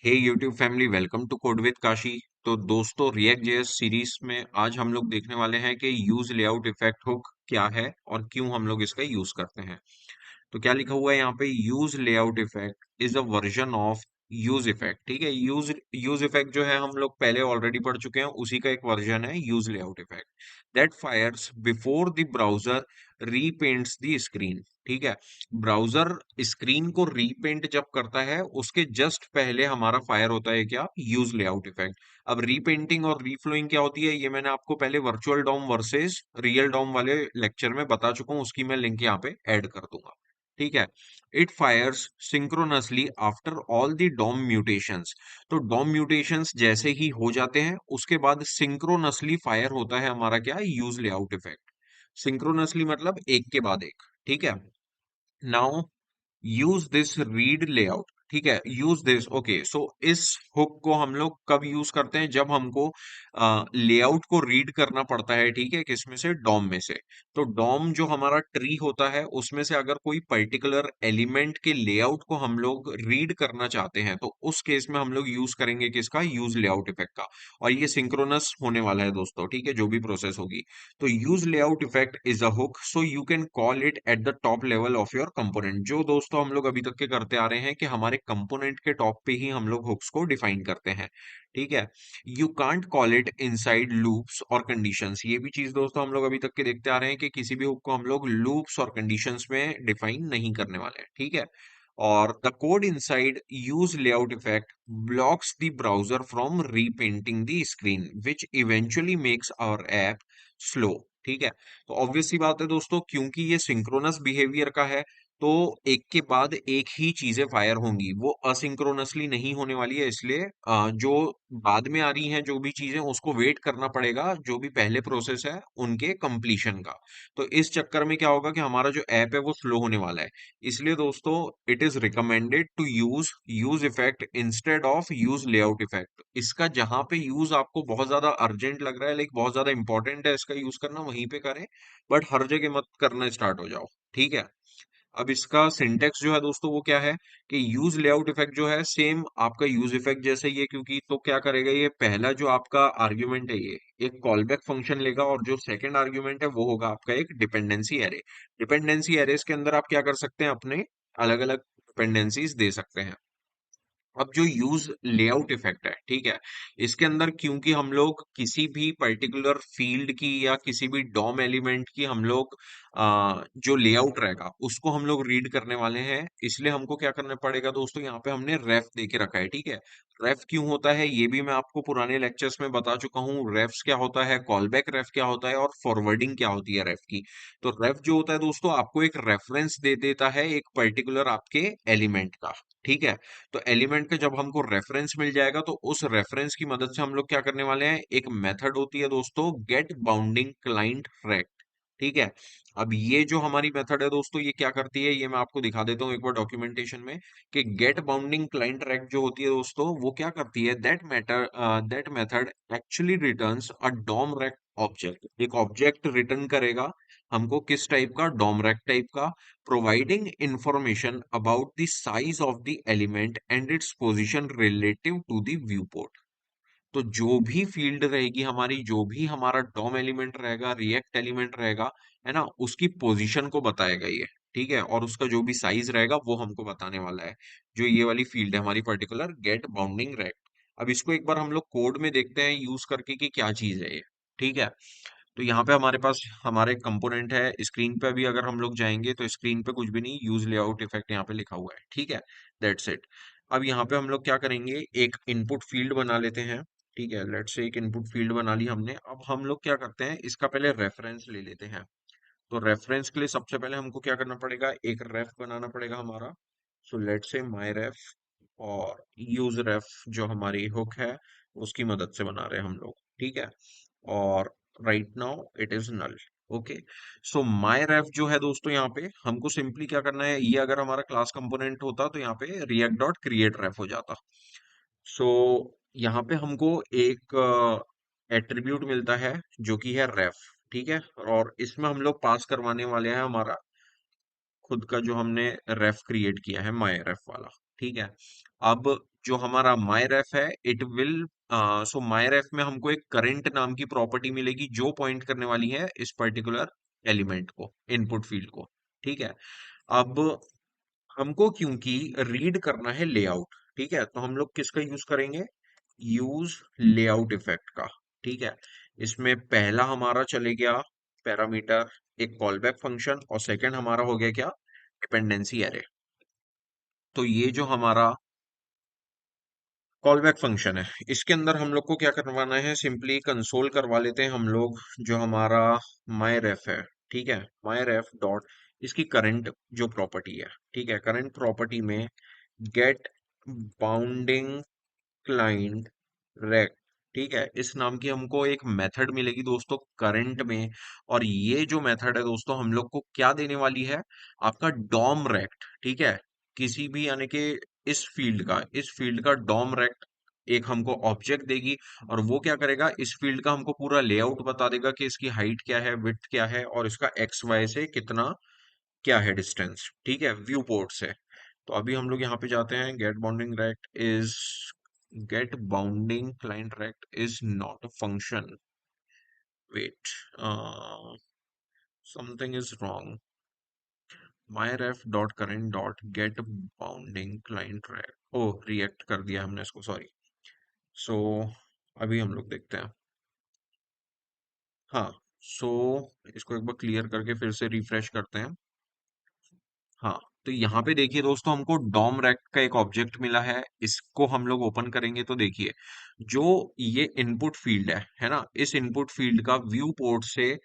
Hey YouTube family, welcome to code with Kashi. तो दोस्तों, react JS series में आज हम लोग देखने वाले हैं कि यूज लेआउट इफेक्ट हुक क्या है और क्यों हम लोग इसका यूज करते हैं। तो क्या लिखा हुआ है यहाँ पे, use layout effect is a version of use effect. ठीक है, यूज इफेक्ट जो है हम लोग पहले ऑलरेडी पढ़ चुके हैं, उसी का एक वर्जन है use layout effect that fires before the browser repaints the screen. ठीक है, ब्राउजर स्क्रीन को रीपेंट जब करता है उसके जस्ट पहले हमारा फायर होता है क्या, यूज लेआउट इफेक्ट। अब रीपेंटिंग और रीफ्लोइंग क्या होती है, ये मैंने आपको पहले virtual DOM versus real DOM वाले लेक्चर में बता चुका हूँ, उसकी मैं लिंक यहाँ पे ऐड कर दूंगा। ठीक है, it fires synchronously after all the DOM mutations. तो डॉम म्यूटेशंस जैसे ही हो जाते हैं उसके बाद सिंक्रोनसली फायर होता है हमारा क्या, यूज लेआउट इफेक्ट। सिंक्रोनसली मतलब एक के बाद एक। ठीक है, now use this read layout. ठीक है, यूज दिस, ओके। सो इस हुक को हम लोग कब यूज करते हैं, जब हमको लेआउट को रीड करना पड़ता है। ठीक है, किसमें से, डॉम में से। तो डॉम जो हमारा ट्री होता है उसमें से अगर कोई पर्टिकुलर एलिमेंट के लेआउट को हम लोग रीड करना चाहते हैं तो उस केस में हम लोग यूज करेंगे किसका, यूज लेआउट इफेक्ट का। और ये सिंक्रोनस होने वाला है दोस्तों। ठीक है, जो भी प्रोसेस होगी। तो use layout effect is a hook, so you can call it at the top level of your component. जो दोस्तों हम लोग अभी तक के करते आ रहे हैं कि हमारे कंपोनेंट के टॉप पे ही हम लोग हुक्स को डिफाइन करते हैं। ठीक है, you can't call it inside loops और कंडीशंस। ये भी चीज दोस्तों हम लोग अभी तक के देखते आ रहे हैं कि किसी भी हुक को हम लोग लूप्स और कंडीशंस में डिफाइन नहीं करने वाले हैं। ठीक है, और the code inside use layout effect blocks the browser from repainting the screen which eventually makes our app slow. ठीक है, तो ऑब्वियस सी बात है दोस्तों, क्योंकि ये सिंक्रोनस बिहेवियर का है तो एक के बाद एक ही चीजें फायर होंगी, वो असिंक्रोनसली नहीं होने वाली है। इसलिए जो बाद में आ रही हैं जो भी चीजें, उसको वेट करना पड़ेगा जो भी पहले प्रोसेस है उनके कंप्लीशन का। तो इस चक्कर में क्या होगा कि हमारा जो ऐप है वो स्लो होने वाला है। इसलिए दोस्तों, it is recommended to use use effect instead of use layout effect. इसका जहां पे यूज आपको बहुत ज्यादा अर्जेंट लग रहा है, लाइक बहुत ज्यादा इंपॉर्टेंट है इसका यूज करना, वहीं पे करें। बट हर जगह मत करना स्टार्ट हो जाओ। ठीक है, अब इसका सिंटेक्स जो है दोस्तों वो क्या है कि यूज लेआउट इफेक्ट जो है सेम आपका यूज इफेक्ट जैसे ही है, क्योंकि तो क्या करेगा, ये पहला जो आपका आर्ग्यूमेंट है ये एक कॉलबैक फंक्शन लेगा, और जो सेकंड आर्ग्यूमेंट है वो होगा आपका एक डिपेंडेंसी एरे। डिपेंडेंसी एरेस के अंदर आप क्या कर सकते हैं, अपने अलग अलग डिपेंडेंसीज दे सकते हैं। अब जो यूज लेआउट इफेक्ट है, ठीक है, इसके अंदर क्योंकि हम लोग किसी भी पर्टिकुलर फील्ड की या किसी भी डॉम एलिमेंट की हम लोग जो लेआउट रहेगा उसको हम लोग रीड करने वाले हैं, इसलिए हमको क्या करना पड़ेगा दोस्तों, यहाँ पे हमने रेफ दे के रखा है। ठीक है, रेफ क्यों होता है ये भी मैं आपको पुराने लेक्चर्स में बता चुका हूँ। रेफ्स क्या होता है, कॉलबैक रेफ क्या होता है, और फॉरवर्डिंग क्या होती है रेफ की। तो रेफ जो होता है दोस्तों, आपको एक रेफरेंस दे देता है एक पर्टिकुलर आपके एलिमेंट का। ठीक है, तो एलिमेंट का जब हमको रेफरेंस मिल जाएगा तो उस रेफरेंस की मदद से हम लोग क्या करने वाले हैं, एक मेथड होती है दोस्तों, गेट बाउंडिंग क्लाइंट रेक्ट। ठीक है, अब ये जो हमारी मेथड है दोस्तों, ये क्या करती है, ये मैं आपको दिखा देता हूँ एक बार डॉक्यूमेंटेशन में, कि गेट बाउंडिंग क्लाइंट रेक्ट जो होती है दोस्तों, वो क्या करती है, that method actually returns a DOM rect object. एक ऑब्जेक्ट रिटर्न करेगा हमको, किस टाइप का, डॉम रेक्ट टाइप का, providing information about the size of the element and its position relative to the viewport। तो जो भी फील्ड रहेगी हमारी, जो भी हमारा डॉम एलिमेंट रहेगा, रिएक्ट एलिमेंट रहेगा, है ना, उसकी पोजीशन को बताएगा ये। ठीक है, और उसका जो भी साइज रहेगा वो हमको बताने वाला है, जो ये वाली फील्ड है हमारी पर्टिकुलर गेट बाउंडिंग रेक्ट। अब इसको एक बार हम लोग कोड में देखते हैं यूज करके कि क्या चीज है ये। ठीक है, तो यहाँ पे हमारे पास हमारे कंपोनेंट है, स्क्रीन पे भी अगर हम लोग जाएंगे तो स्क्रीन पे कुछ भी नहीं, यूज लेआउट इफेक्ट यहाँ पे लिखा हुआ है। ठीक है, दैट्स इट। अब यहाँ पे हम लोग क्या करेंगे, एक इनपुट फील्ड बना लेते हैं। ठीक है, लेट्स से एक इनपुट फील्ड बना ली हमने। अब हम लोग क्या करते हैं, इसका पहले रेफरेंस ले लेते हैं। तो रेफरेंस के लिए सबसे पहले हमको क्या करना पड़ेगा, एक रेफ बनाना पड़ेगा हमारा। सो लेट्स से माई रेफ, और यूज रेफ जो हमारी हुक है उसकी मदद से बना रहे हैं हम लोग। ठीक है, और right now it is null. Okay, so my ref जो है दोस्तों, यहाँ पे हमको सिंपली क्या करना है, ये अगर हमारा क्लास कंपोनेंट होता तो यहाँ पे रिएक्ट डॉट क्रिएट रेफ हो जाता। सो यहाँ पे हमको एक एट्रीब्यूट मिलता है जो कि है रेफ। ठीक है, और इसमें हम लोग पास करवाने वाले हैं हमारा खुद का जो हमने रेफ क्रिएट किया है, माई रेफ वाला। ठीक है, अब जो हमारा मायरेफ है इट विल सो मायरेफ में हमको एक करंट नाम की प्रॉपर्टी मिलेगी जो पॉइंट करने वाली है इस पर्टिकुलर एलिमेंट को, इनपुट फील्ड को। ठीक है। अब हमको क्योंकि रीड करना है लेआउट, ठीक है, तो हम लोग किसका यूज करेंगे? यूज लेआउट इफेक्ट का। ठीक है। इसमें पहला हमारा चले गया पैरामीटर एक कॉलबैक फंक्शन, और सेकंड हमारा हो गया क्या? Dependency array. तो ये जो हमारा कॉलबैक फंक्शन है, इसके अंदर हम लोग को क्या करवाना है? सिंपली कंसोल करवा लेते हैं हम लोग जो हमारा मायरेफ है। ठीक है। मायरेफ डॉट इसकी करंट जो प्रॉपर्टी है, ठीक है, करंट प्रॉपर्टी में गेट बाउंडिंग क्लाइंट रेक्ट, ठीक है, इस नाम की हमको एक मेथड मिलेगी दोस्तों करंट में। और ये जो मेथड है दोस्तों हम लोग को क्या देने वाली है? आपका डॉम रेक्ट। ठीक है। किसी भी यानी कि इस फील्ड का डॉम रेक्ट एक हमको ऑब्जेक्ट देगी, और वो क्या करेगा? इस फील्ड का हमको पूरा लेआउट बता देगा कि इसकी हाइट क्या है, विड्थ क्या है, और इसका एक्स वाई से कितना क्या है डिस्टेंस। ठीक है, व्यू पोर्ट से। तो अभी हम लोग यहाँ पे जाते हैं, get bounding client rect is not a function. Wait, something is wrong. My ref dot current dot get bounding client rect, oh react कर दिया हमने इसको, सॉरी। सो अभी हम लोग देखते हैं। हाँ। सो इसको एक बार क्लियर करके फिर से रिफ्रेश करते हैं। हाँ। तो यहाँ पे देखिए दोस्तों हमको डॉम रेक्ट का एक ऑब्जेक्ट मिला है, इसको हम लोग ओपन करेंगे तो देखिए जो ये इनपुट फील्ड है ना, इस इनपुट फील्ड का व्यू पोर्ट से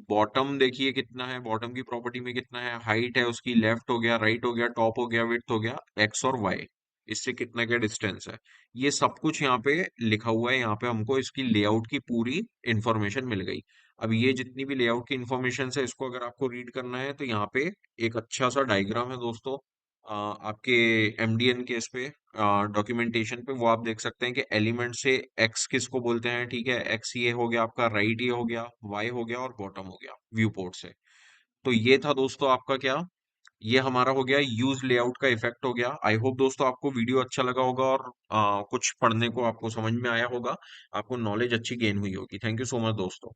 बॉटम देखिए कितना है, बॉटम की प्रॉपर्टी में कितना है, हाइट है उसकी, लेफ्ट हो गया, राइट हो गया, टॉप हो गया, विड्थ हो गया, एक्स और वाई, इससे कितना क्या डिस्टेंस है, ये सब कुछ यहाँ पे लिखा हुआ है। यहाँ पे हमको इसकी लेआउट की पूरी इंफॉर्मेशन मिल गई। अब ये जितनी भी लेआउट की इंफॉर्मेशन है इसको अगर आपको रीड करना है तो यहाँ पे एक अच्छा सा डायग्राम है दोस्तों, आपके एमडीएन के इस पे डॉक्यूमेंटेशन पे वो आप देख सकते हैं कि एलिमेंट से एक्स किसको बोलते हैं। ठीक है, एक्स ये हो गया आपका, राइट ये हो गया, वाई हो गया, और बॉटम हो गया व्यू पोर्ट से। तो ये था दोस्तों आपका क्या, ये हमारा हो गया यूज लेआउट का इफेक्ट हो गया। आई होप दोस्तों आपको वीडियो अच्छा लगा होगा, और कुछ पढ़ने को आपको समझ में आया होगा, आपको नॉलेज अच्छी गेन हुई होगी। थैंक यू सो मच दोस्तों।